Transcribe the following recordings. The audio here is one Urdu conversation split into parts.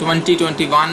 2021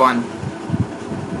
1,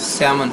7,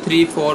3, 4,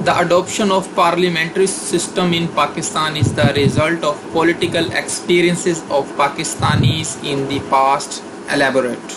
The adoption of parliamentary system in Pakistan is the result of political experiences of Pakistanis in the past. Elaborate.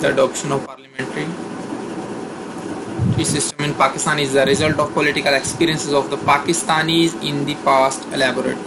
The adoption of parliamentary system in Pakistan is the result of political experiences of the Pakistanis in the past. Elaborate.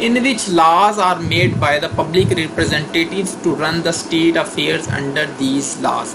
in which laws are made by the public representatives to run the state affairs under these laws।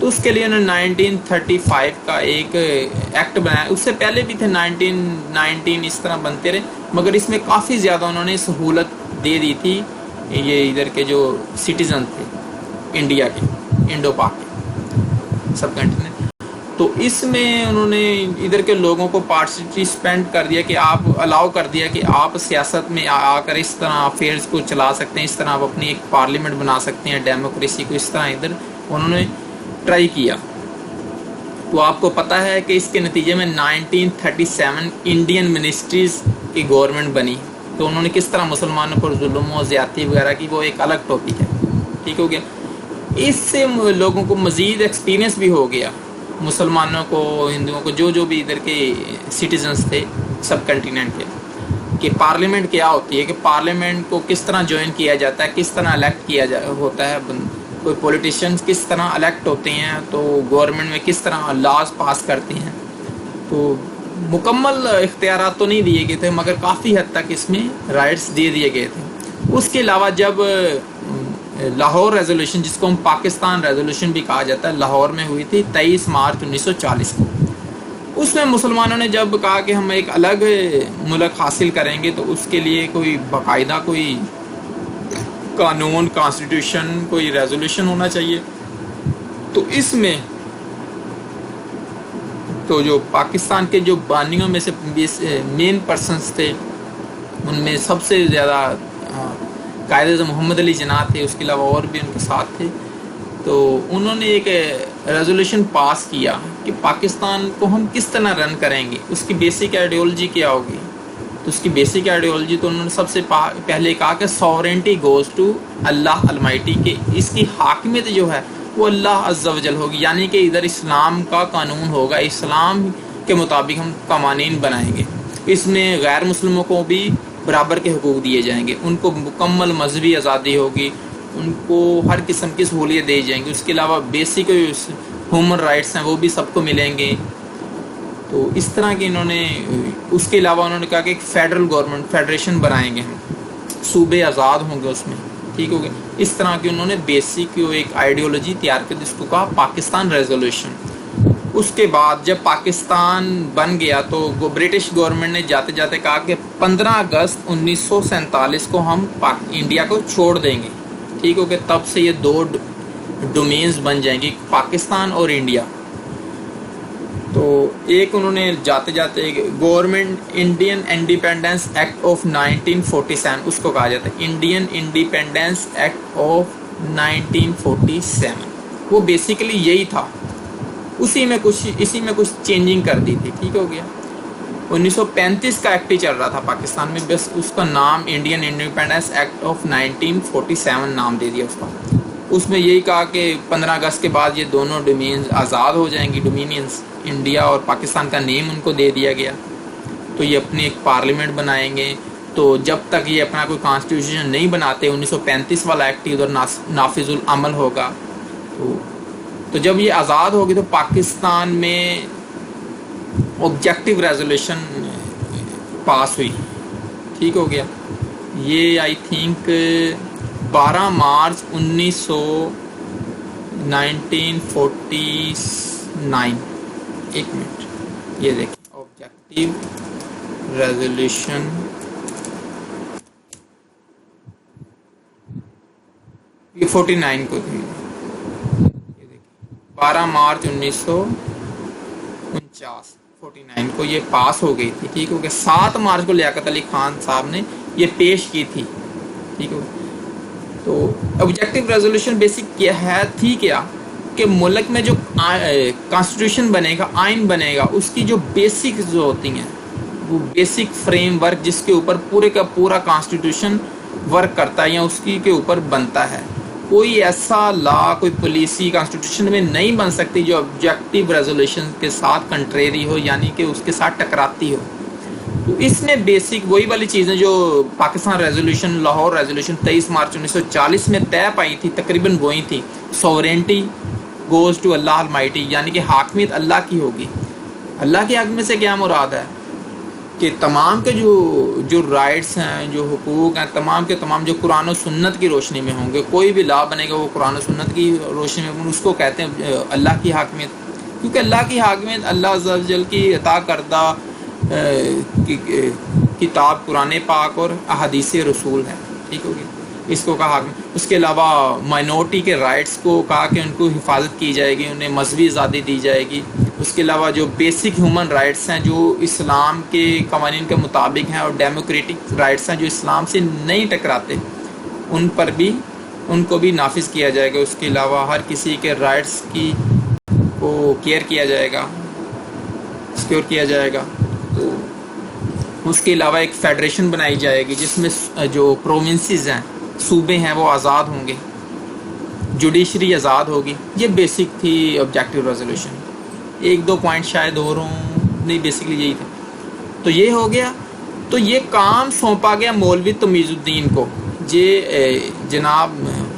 تو اس کے لیے انہوں نے 1935 کا ایک ایکٹ بنایا. اس سے پہلے بھی تھے 1919 اس طرح بنتے رہے, مگر اس میں کافی زیادہ انہوں نے سہولت دے دی تھی یہ ادھر کے جو سٹیزن تھے انڈیا کے, انڈو پاک کے سب کنٹیننٹ. تو اس میں انہوں نے ادھر کے لوگوں کو پارٹیسپینٹ کر دیا کہ آپ الاؤ کر دیا کہ آپ سیاست میں آ کر اس طرح افیئرس کو چلا سکتے ہیں, اس طرح آپ اپنی ایک پارلیمنٹ بنا سکتے ہیں, ڈیموکریسی کو اس طرح ادھر انہوں نے ٹرائی کیا. تو آپ کو پتہ ہے کہ اس کے نتیجے میں 1937 انڈین منسٹریز کی گورنمنٹ بنی. تو انہوں نے کس طرح مسلمانوں پر ظلم و زیادتی وغیرہ کی, وہ ایک الگ ٹاپک ہے. ٹھیک ہو گیا. اس سے لوگوں کو مزید ایکسپیرینس بھی ہو گیا, مسلمانوں کو, ہندوؤں کو, جو بھی ادھر کے سٹیزنز تھے سب کنٹیننٹ کے, کہ پارلیمنٹ کیا ہوتی ہے, کہ پارلیمنٹ کو کس طرح جوائن کیا جاتا ہے, کس طرح الیکٹ کیا ہوتا ہے, کوئی پولیٹیشینز کس طرح الیکٹ ہوتے ہیں, تو گورنمنٹ میں کس طرح لاز پاس کرتے ہیں. تو مکمل اختیارات تو نہیں دیے گئے تھے, مگر کافی حد تک اس میں رائٹس دے دیے گئے تھے. اس کے علاوہ جب لاہور ریزولوشن, جس کو ہم پاکستان ریزولوشن بھی کہا جاتا ہے, لاہور میں ہوئی تھی 23 مارچ 1940 کو. اس میں مسلمانوں نے جب کہا کہ ہم ایک الگ ملک حاصل کریں گے, تو اس کے لیے کوئی باقاعدہ کوئی قانون, کانسٹیٹیوشن, کوئی ریزولوشن ہونا چاہیے. تو اس میں تو جو پاکستان کے جو بانیوں میں سے مین پرسنس تھے, ان میں سب سے زیادہ قائد اعظم محمد علی جناح تھے, اس کے علاوہ اور بھی ان کے ساتھ تھے. تو انہوں نے ایک ریزولوشن پاس کیا کہ پاکستان کو ہم کس طرح رن کریں گے, اس کی بیسک آئیڈیالوجی کیا ہوگی. تو اس کی بیسک آئیڈیالوجی تو انہوں نے سب سے پہلے کہا کہ sovereignty goes to Allah almighty, کہ اس کی حاکمیت جو ہے وہ اللہ عز و جل ہوگی, یعنی کہ ادھر اسلام کا قانون ہوگا, اسلام کے مطابق ہم قوانین بنائیں گے. اس میں غیر مسلموں کو بھی برابر کے حقوق دیے جائیں گے, ان کو مکمل مذہبی آزادی ہوگی, ان کو ہر قسم کی سہولیت دی جائیں گی. اس کے علاوہ بیسک ہیومن رائٹس ہیں وہ بھی سب کو ملیں گے. تو اس طرح کے انہوں نے, اس کے علاوہ انہوں نے کہا کہ ایک فیڈرل گورنمنٹ, فیڈریشن بنائیں گے, ہم صوبے آزاد ہوں گے اس میں. ٹھیک ہو گیا. اس طرح کی انہوں نے بیسک ایک آئیڈیالوجی تیار کر دی, جس کو کہا پاکستان ریزولوشن. اس کے بعد جب پاکستان بن گیا تو برٹش گورنمنٹ نے جاتے جاتے کہا کہ 15 اگست 1947 کو ہم انڈیا کو چھوڑ دیں گے. ٹھیک ہو گیا. تب سے یہ دو ڈومینز بن جائیں گی, پاکستان اور انڈیا. تو ایک انہوں نے جاتے جاتے government Indian independence act of 1947, اس کو کہا جاتا ہے انڈین انڈیپینڈنس ایکٹ آف 1947. وہ بیسیکلی یہی تھا, اسی میں کچھ چینجنگ کر دی تھی. ٹھیک ہو گیا. 1935 کا ایکٹ ہی چل رہا تھا پاکستان میں, بس اس کا نام انڈین انڈیپینڈنس ایکٹ آف 1947 نام دے دیا اس کا. اس میں یہی کہا کہ 15 اگست کے بعد یہ دونوں ڈومینز آزاد ہو جائیں گی, ڈومینینز, انڈیا اور پاکستان کا نیم ان کو دے دیا گیا. تو یہ اپنی ایک پارلیمنٹ بنائیں گے. تو جب تک یہ اپنا کوئی کانسٹیٹیوشن نہیں بناتے, 1935 والا ایکٹ ادھر نافذ العمل ہوگا. تو جب یہ آزاد ہوگی تو پاکستان میں آبجیکٹیو ریزولوشن پاس ہوئی. ٹھیک ہو گیا. یہ آئی تھنک 12 مارچ 1949. ایک منٹ, یہ دیکھیں آبجیکٹیو ریزولوشن, یہ 49 کو تھی. یہ دیکھیں 12 مارچ 1949 کو یہ پاس ہو گئی تھی. ٹھیک ہو گیا. 7 مارچ کو لیاقت علی خان صاحب نے یہ پیش کی تھی. ٹھیک ہو. تو آبجیکٹیو ریزولوشن بیسک کیا ہے, تھی کیا کہ ملک میں جو کانسٹیٹیوشن بنے گا, آئین بنے گا, اس کی جو بیسک جو ہوتی ہیں, وہ بیسک فریم ورک جس کے اوپر پورے کا پورا کانسٹیٹیوشن ورک کرتا ہے یا اس کی کے اوپر بنتا ہے. کوئی ایسا لا, کوئی پالیسی کانسٹیٹیوشن میں نہیں بن سکتی جو آبجیکٹیو ریزولوشن کے ساتھ کنٹریری ہو, یعنی کہ اس کے ساتھ ٹکراتی ہو. تو اس میں بیسک وہی والی چیزیں جو Pakistan resolution, Lahore resolution 23 March 1940 میں طے پائی تھی, تقریباً وہی تھی. Sovereignty goes to Allah almighty, یعنی کہ حاکمیت اللہ کی ہوگی. اللہ کی حاکمیت سے کیا مراد ہے؟ کہ تمام کے جو رائٹس ہیں، جو حقوق ہیں، تمام کے تمام جو قرآن و سنت کی روشنی میں ہوں گے. کوئی بھی لا بنے گا وہ قرآن و سنت کی روشنی میں، اس کو کہتے ہیں اللہ کی حاکمیت. کیونکہ اللہ کی حاکمیت اللہ عز و جل کی عطا کردہ کتاب قرآن پاک اور احادیث رسول ہے. ٹھیک ہوگی، اس کو کہا. اس کے علاوہ مائنورٹی کے رائٹس کو کہا کہ ان کو حفاظت کی جائے گی، انہیں مذہبی آزادی دی جائے گی. اس کے علاوہ جو بیسک ہیومن رائٹس ہیں جو اسلام کے قوانین کے مطابق ہیں، اور ڈیموکریٹک رائٹس ہیں جو اسلام سے نہیں ٹکراتے، ان کو بھی نافذ کیا جائے گا. اس کے علاوہ ہر کسی کے رائٹس کی کو کیئر کیا جائے گا، سیکیور کیا جائے گا. تو اس کے علاوہ ایک فیڈریشن بنائی جائے گی جس میں جو پروونسز ہیں، صوبے ہیں، وہ آزاد ہوں گے، جوڈیشری آزاد ہوگی. یہ بیسک تھی آبجیکٹیو ریزولوشن. ایک دو پوائنٹ شاید اور ہوں، نہیں بیسکلی یہی تھا. تو یہ ہو گیا. تو یہ کام سونپا گیا مولوی تمیز الدین کو. یہ جناب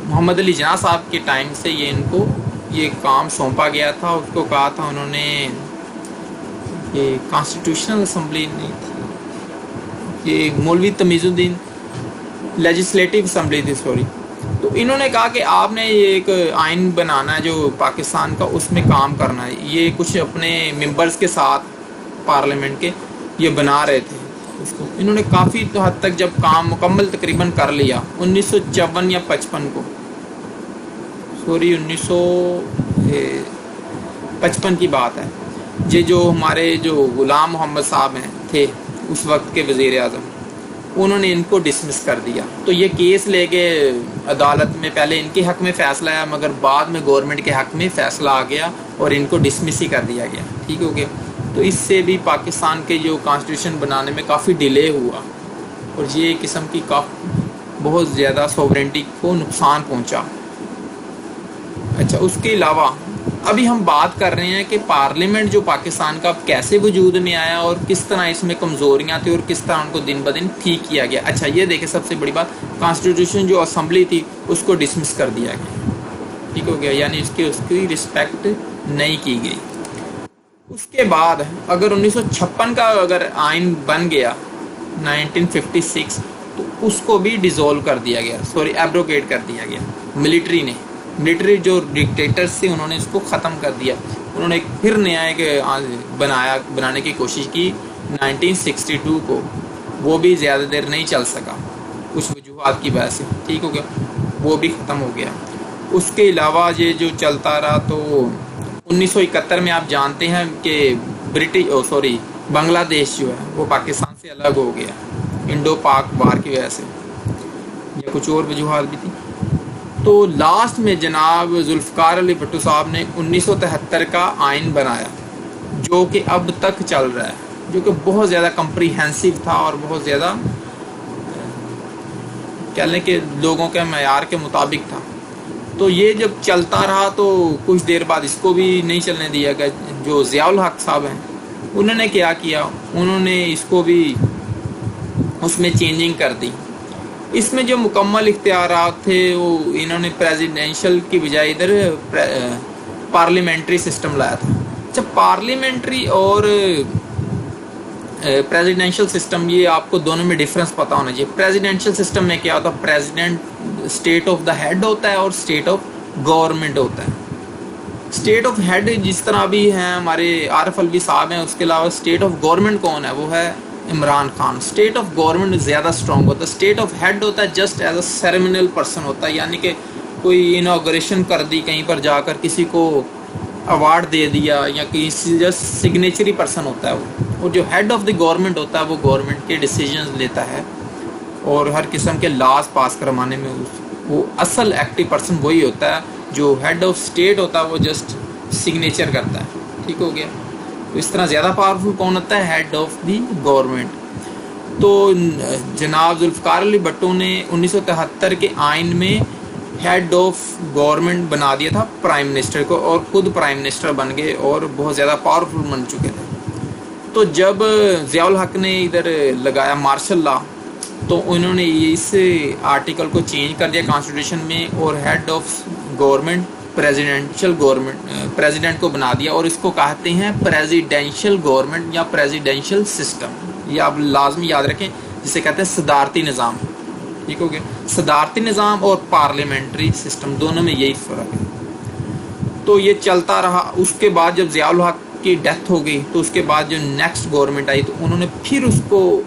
محمد علی جناح صاحب کے ٹائم سے ان کو یہ کام سونپا گیا تھا. اس کو کہا تھا انہوں نے، یہ کانسٹیٹیوشنل اسمبلی نہیں تھی، یہ مولوی تمیز الدین لیجسلیٹو اسمبلی تھی، سوری. تو انہوں نے کہا کہ آپ نے یہ ایک آئین بنانا ہے جو پاکستان کا، اس میں کام کرنا ہے. یہ کچھ اپنے ممبرز کے ساتھ پارلیمنٹ کے یہ بنا رہے تھے اس کو. انہوں نے کافی حد تک جب کام مکمل تقریباً کر لیا 1954 یا 55 کو، سوری 1955 کی بات ہے. یہ جو ہمارے جو غلام محمد صاحب ہیں تھے اس وقت کے وزیر اعظم، انہوں نے ان کو ڈسمس کر دیا. تو یہ کیس لے کے عدالت میں پہلے ان کے حق میں فیصلہ آیا، مگر بعد میں گورنمنٹ کے حق میں فیصلہ آ گیا اور ان کو ڈسمس ہی کر دیا گیا. ٹھیک ہو گیا. تو اس سے بھی پاکستان کے جو کانسٹیٹیوشن بنانے میں کافی ڈیلے ہوا، اور یہ قسم کی بہت زیادہ سوورنٹی کو نقصان پہنچا. اچھا، اس کے علاوہ ابھی ہم بات کر رہے ہیں کہ پارلیمنٹ جو پاکستان کا کیسے وجود میں آیا اور کس طرح اس میں کمزوریاں تھیں اور کس طرح ان کو دن بدن ٹھیک کیا گیا. اچھا، یہ دیکھیں سب سے بڑی بات، کانسٹیٹیوشن جو اسمبلی تھی اس کو ڈسمس کر دیا گیا. ٹھیک ہو گیا، یعنی اس کی رسپیکٹ نہیں کی گئی. اس کے بعد اگر 1956 کا اگر آئین بن گیا 1956، تو اس کو بھی ڈیزولو کر دیا گیا، سوری ایبروگیٹ کر دیا گیا. ملٹری جو ڈکٹیٹرز تھے انہوں نے اس کو ختم کر دیا. انہوں نے پھر نیا ایک بنانے کی کوشش کی 1962 کو. وہ بھی زیادہ دیر نہیں چل سکا کچھ وجوہات کی وجہ سے. ٹھیک ہو گیا، وہ بھی ختم ہو گیا. اس کے علاوہ یہ جو چلتا رہا تو 1971 میں آپ جانتے ہیں کہ بنگلہ دیش جو ہے وہ پاکستان سے الگ ہو گیا انڈو پاک وار کی وجہ سے، یا کچھ اور وجوہات بھی تھی. تو لاسٹ میں جناب ذوالفقار علی بھٹو صاحب نے 1973 کا آئین بنایا جو کہ اب تک چل رہا ہے، جو کہ بہت زیادہ کمپریہنسو تھا اور بہت زیادہ کہہ لیں کہ لوگوں کے معیار کے مطابق تھا. تو یہ جب چلتا رہا تو کچھ دیر بعد اس کو بھی نہیں چلنے دیا گیا. جو ضیاء الحق صاحب ہیں انہوں نے کیا کیا، انہوں نے اس کو بھی اس میں چینجنگ کر دی. اس میں جو مکمل اختیارات تھے وہ انہوں نے پریزیڈینشل کی بجائے ادھر پارلیمنٹری سسٹم لایا تھا. جب پارلیمنٹری اور پریزیڈینشل سسٹم، یہ آپ کو دونوں میں ڈفرنس پتہ ہونا چاہیے. پریزیڈینشل سسٹم میں کیا ہوتا ہے، president state of the head ہوتا ہے اور اسٹیٹ آف گورنمنٹ ہوتا ہے. اسٹیٹ آف ہیڈ جس طرح بھی ہیں ہمارے عارف الوی صاحب ہیں، اس کے علاوہ اسٹیٹ آف گورنمنٹ کون ہے، وہ ہے Imran Khan. State of government زیادہ اسٹرانگ ہوتا ہے. اسٹیٹ آف ہیڈ ہوتا ہے just as a ceremonial person ہوتا ہے، یعنی کہ کوئی انوگریشن کر دی کہیں پر جا کر، کسی کو ایوارڈ دے دیا، یا کسی جسٹ سگنیچری پرسن ہوتا ہے وہ. اور جو ہیڈ آف دی گورنمنٹ ہوتا ہے وہ گورنمنٹ کے ڈیسیجنز لیتا ہے اور ہر قسم کے لاز پاس کروانے میں وہ اصل ایکٹیو پرسن وہی ہوتا ہے. جو ہیڈ آف اسٹیٹ ہوتا ہے وہ جسٹ سگنیچر کرتا ہے. ٹھیک ہو گیا. تو اس طرح زیادہ پاورفل کون ہوتا ہے، ہیڈ آف دی گورنمنٹ. تو جناب ذوالفقار علی بھٹو نے 1973 کے آئین میں ہیڈ آف گورنمنٹ بنا دیا تھا پرائم منسٹر کو، اور خود پرائم منسٹر بن گئے اور بہت زیادہ پاورفل بن چکے تھے. تو جب ضیاء الحق نے ادھر لگایا مارشل لا، تو انہوں نے اس آرٹیکل کو چینج کر دیا کانسٹیٹیوشن میں، اور ہیڈ آف گورنمنٹ پریزیڈنٹ کو بنا دیا، اور اس کو کہتے ہیں پریزیڈینشل گورنمنٹ یا پریزیڈینشل سسٹم. یہ آپ لازمی یاد رکھیں، جسے کہتے ہیں صدارتی نظام. ٹھیک ہو گیا. صدارتی نظام اور پارلیمنٹری سسٹم دونوں میں یہی فرق ہے. تو یہ چلتا رہا. اس کے بعد جب ضیاء الحق کی ڈیتھ ہو گئی تو اس کے بعد جو نیکسٹ گورنمنٹ آئی تو انہوں نے پھر اس کو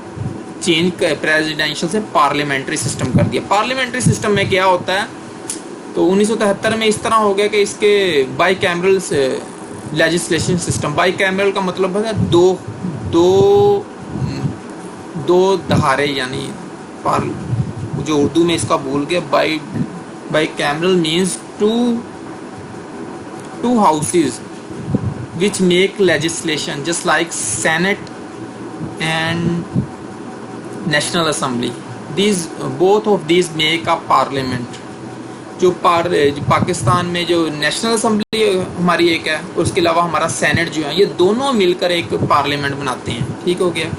چینج پریزیڈینشل سے پارلیمنٹری سسٹم کر دیا. پارلیمنٹری سسٹم میں کیا ہوتا ہے تو 1973 میں اس طرح ہو گیا کہ اس کے by cameral legislation system. By cameral کا مطلب ہے دو دھارے، یعنی جو اردو میں اس کا بھول گیا. By cameral means two houses which make legislation, just like Senate and National Assembly. Both of these make a parliament. جو پاکستان میں جو نیشنل اسمبلی ہماری ایک ہے، اور اس کے علاوہ ہمارا سینٹ جو ہے، یہ دونوں مل کر ایک پارلیمنٹ بناتے ہیں. ٹھیک ہو گیا.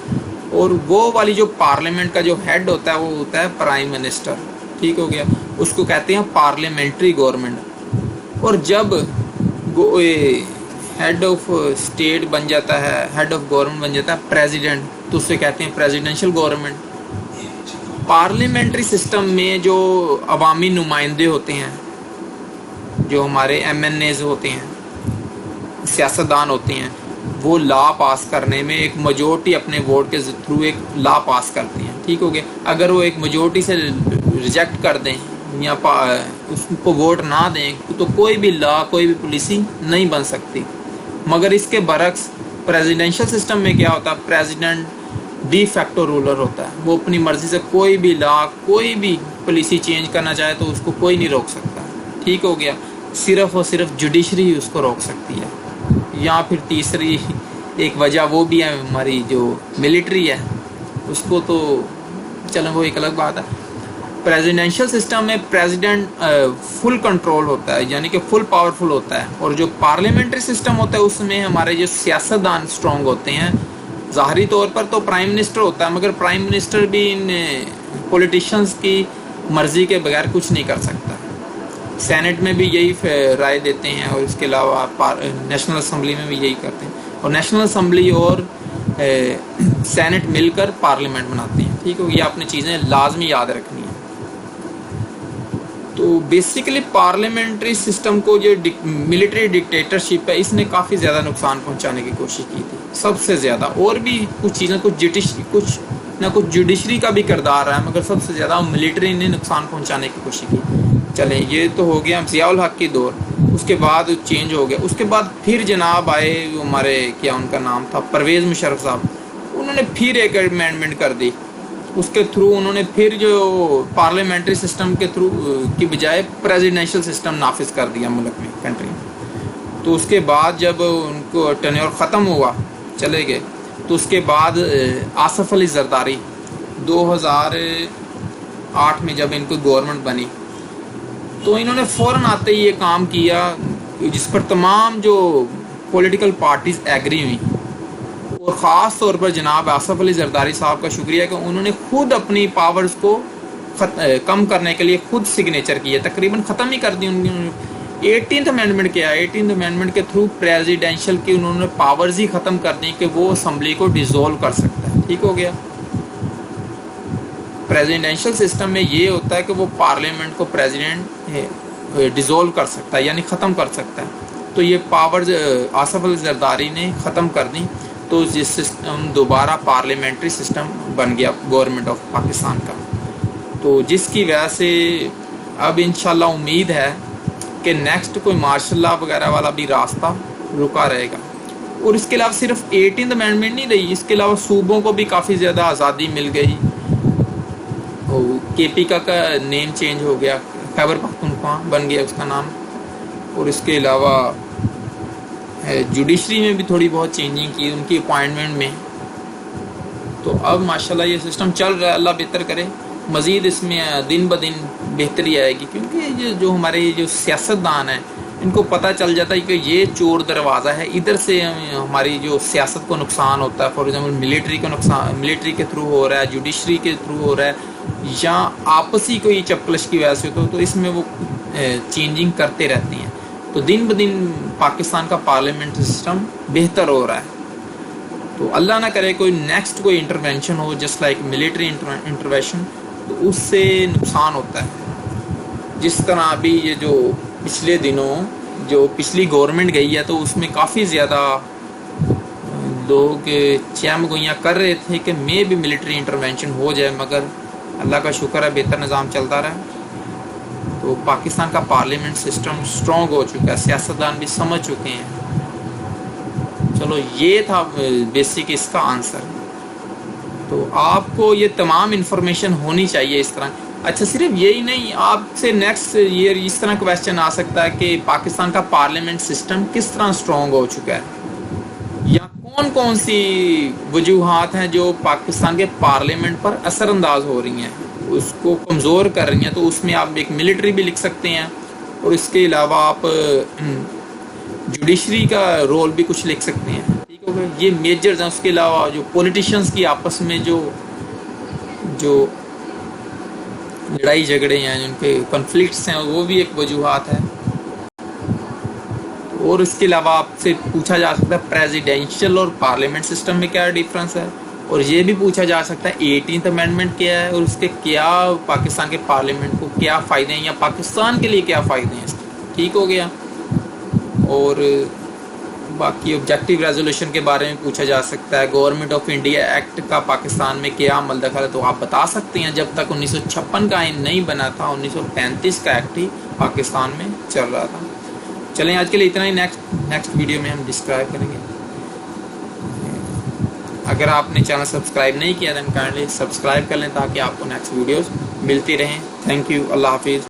اور وہ والی جو پارلیمنٹ کا جو ہیڈ ہوتا ہے وہ ہوتا ہے پرائم منسٹر. ٹھیک ہو گیا. اس کو کہتے ہیں پارلیمنٹری گورنمنٹ. اور جب ہیڈ آف اسٹیٹ بن جاتا ہے، ہیڈ آف گورنمنٹ بن جاتا ہے پریزیڈنٹ، تو اسے کہتے ہیں پریزیڈینشل گورنمنٹ. پارلیمنٹری سسٹم میں جو عوامی نمائندے ہوتے ہیں، جو ہمارے ایم این ایز ہوتے ہیں، سیاستدان ہوتے ہیں، وہ لا پاس کرنے میں ایک میجورٹی اپنے ووٹ کے تھرو ایک لا پاس کرتے ہیں. ٹھیک ہو گیا. اگر وہ ایک میجورٹی سے ریجیکٹ کر دیں یا اس کو ووٹ نہ دیں تو کوئی بھی لا، کوئی بھی پالیسی نہیں بن سکتی. مگر اس کے برعکس پریزیڈینشل سسٹم میں کیا ہوتا ہے، پریزیڈنٹ ڈی فیکٹو رولر ہوتا ہے. وہ اپنی مرضی سے کوئی بھی لا، کوئی بھی پالیسی چینج کرنا چاہے تو اس کو کوئی نہیں روک سکتا. ٹھیک ہو گیا. صرف اور صرف جوڈیشری ہی اس کو روک سکتی ہے. یا پھر تیسری ایک وجہ وہ بھی ہے، ہماری جو ملٹری ہے، اس کو تو چلیں وہ ایک الگ بات ہے. پریزیڈینشل سسٹم میں پریزیڈنٹ فل کنٹرول ہوتا ہے، یعنی کہ فل پاورفل ہوتا ہے. اور جو پارلیمنٹری سسٹم ہوتا ہے اس میں ہمارے جو سیاستدان اسٹرانگ ہوتے ہیں. ظاہری طور پر تو پرائم منسٹر ہوتا ہے، مگر پرائم منسٹر بھی ان پولیٹیشینز کی مرضی کے بغیر کچھ نہیں کر سکتا. سینٹ میں بھی یہی رائے دیتے ہیں، اور اس کے علاوہ نیشنل اسمبلی میں بھی یہی کرتے ہیں. اور نیشنل اسمبلی اور سینٹ مل کر پارلیمنٹ بناتے ہیں. ٹھیک ہے. یہ اپنی چیزیں لازمی یاد رکھنی ہیں. تو بیسیکلی پارلیمنٹری سسٹم کو جو ملٹری ڈکٹیٹرشپ ہے، اس نے کافی زیادہ نقصان پہنچانے کی کوشش کی تھی، سب سے زیادہ. اور بھی کچھ چیزیں، کچھ نہ کچھ جوڈیشری کا بھی کردار ہے، مگر سب سے زیادہ ملٹری نے نقصان پہنچانے کی کوشش کی. چلیں یہ تو ہو گیا ضیاء الحق کی دور. اس کے بعد چینج ہو گیا. اس کے بعد پھر جناب آئے ہمارے، کیا ان کا نام تھا، پرویز مشرف صاحب. انہوں نے پھر ایک امینڈمنٹ کر دی. اس کے تھرو انہوں نے پھر جو پارلیمنٹری سسٹم کے تھرو کی بجائے پریزیڈینشل سسٹم نافذ کر دیا ملک میں، کنٹری میں. تو اس کے بعد جب ان کو ٹینیور ختم ہوا، چلے گئے، تو اس کے بعد آصف علی زرداری 2008 میں جب ان کو گورنمنٹ بنی تو انہوں نے فوراً آتے ہی یہ کام کیا جس پر تمام جو پولیٹیکل پارٹیز ایگری ہوئی. اور خاص طور پر جناب آصف علی زرداری صاحب کا شکریہ کہ انہوں نے خود اپنی پاورز کو کم کرنے کے لیے خود سگنیچر کیے، تقریباً ختم ہی کر دی. 18th امینڈمنٹ کیا ہے، 18th امینڈمنٹ کے تھرو پریزیڈینشل کی انہوں نے پاورز ہی ختم کر دی کہ وہ اسمبلی کو ڈیزولو کر سکتا ہے. ٹھیک ہو گیا. پریزیڈینشل سسٹم میں یہ ہوتا ہے کہ وہ پارلیمنٹ کو پریزیڈنٹ ڈیزولو کر سکتا ہے، یعنی ختم کر سکتا ہے. تو یہ پاورز آصف علی زرداری نے ختم کر دی. تو یہ سسٹم دوبارہ پارلیمنٹری سسٹم بن گیا گورنمنٹ آف پاکستان کا. تو جس کی وجہ سے اب انشاءاللہ امید ہے کہ نیکسٹ کوئی مارشل لا وغیرہ والا بھی راستہ رکا رہے گا. اور اس کے علاوہ صرف 18th امینڈمنٹ نہیں رہی، اس کے علاوہ صوبوں کو بھی کافی زیادہ آزادی مل گئی. کے پی کا نیم چینج ہو گیا، خیبر پختونخوا بن گیا اس کا نام. اور اس کے علاوہ جوڈیشری میں بھی تھوڑی بہت چینجنگ کی ان کی اپوائنٹمنٹ میں. تو اب ماشاءاللہ یہ سسٹم چل رہا ہے. اللہ بہتر کرے، مزید اس میں دن بدن بہتری آئے گی. کیونکہ جو ہمارے جو سیاستدان ہیں ان کو پتہ چل جاتا ہے کہ یہ چور دروازہ ہے، ادھر سے ہماری جو سیاست کو نقصان ہوتا ہے. فار ایگزامپل ملٹری کو نقصان ملٹری کے تھرو ہو رہا ہے، جوڈیشری کے تھرو ہو رہا ہے، یا آپسی کوئی چپکلش کی وجہ سے تو اس میں وہ چینجنگ کرتے رہتے ہیں. تو دن بدن پاکستان کا پارلیمنٹ سسٹم بہتر ہو رہا ہے. تو اللہ نہ کرے کوئی نیکسٹ کوئی انٹرونشن ہو جسٹ لائک ملٹری انٹرونشن، تو اس سے نقصان ہوتا ہے. جس طرح ابھی یہ جو پچھلے دنوں جو پچھلی گورنمنٹ گئی ہے تو اس میں کافی زیادہ لوگ چیم گوئیاں کر رہے تھے کہ میں بھی ملٹری انٹرونشن ہو جائے، مگر اللہ کا شکر ہے بہتر نظام چلتا رہا. تو پاکستان کا پارلیمنٹ سسٹم سٹرونگ ہو چکا ہے، سیاستدان بھی سمجھ چکے ہیں. چلو یہ تھا بیسک اس کا آنسر. تو آپ کو یہ تمام انفارمیشن ہونی چاہیے اس طرح. اچھا صرف یہی نہیں، آپ سے نیکسٹ ایئر اس طرح کویسچن آ سکتا ہے کہ پاکستان کا پارلیمنٹ سسٹم کس طرح سٹرونگ ہو چکا ہے، یا کون کون سی وجوہات ہیں جو پاکستان کے پارلیمنٹ پر اثر انداز ہو رہی ہیں، اس کو کمزور کر رہی ہیں. تو اس میں آپ ایک ملٹری بھی لکھ سکتے ہیں، اور اس کے علاوہ آپ جوڈیشری کا رول بھی کچھ لکھ سکتے ہیں. ٹھیک ہو گیا، یہ میجرز ہیں. اس کے علاوہ جو پولیٹیشنز کی آپس میں جو لڑائی جھگڑے ہیں، ان کے کنفلکٹس ہیں، وہ بھی ایک وجوہات ہے. اور اس کے علاوہ آپ سے پوچھا جا سکتا ہے پریزیڈینشل اور پارلیمنٹ سسٹم میں کیا ڈیفرنس ہے، اور یہ بھی پوچھا جا سکتا ہے 18th امینڈمنٹ کیا ہے، اور اس کے کیا پاکستان کے پارلیمنٹ کو کیا فائدے ہیں، یا پاکستان کے لیے کیا فائدے ہیں اس کے. ٹھیک ہو گیا. اور باقی آبجیکٹیو ریزولوشن کے بارے میں پوچھا جا سکتا ہے. گورنمنٹ آف انڈیا ایکٹ کا پاکستان میں کیا عمل دخل ہے، تو آپ بتا سکتے ہیں. جب تک 1956 کا آئین نہیں بنا تھا، 1935 کا ایکٹ ہی پاکستان میں چل رہا تھا. چلیں آج کے لیے اتنا ہی. نیکسٹ ویڈیو میں ہم ڈسکرائب کریں گے. اگر آپ نے چینل سبسکرائب نہیں کیا دین کائنڈلی سبسکرائب کر لیں تاکہ آپ کو نیکسٹ ویڈیوز ملتی رہیں. Thank you. اللہ حافظ.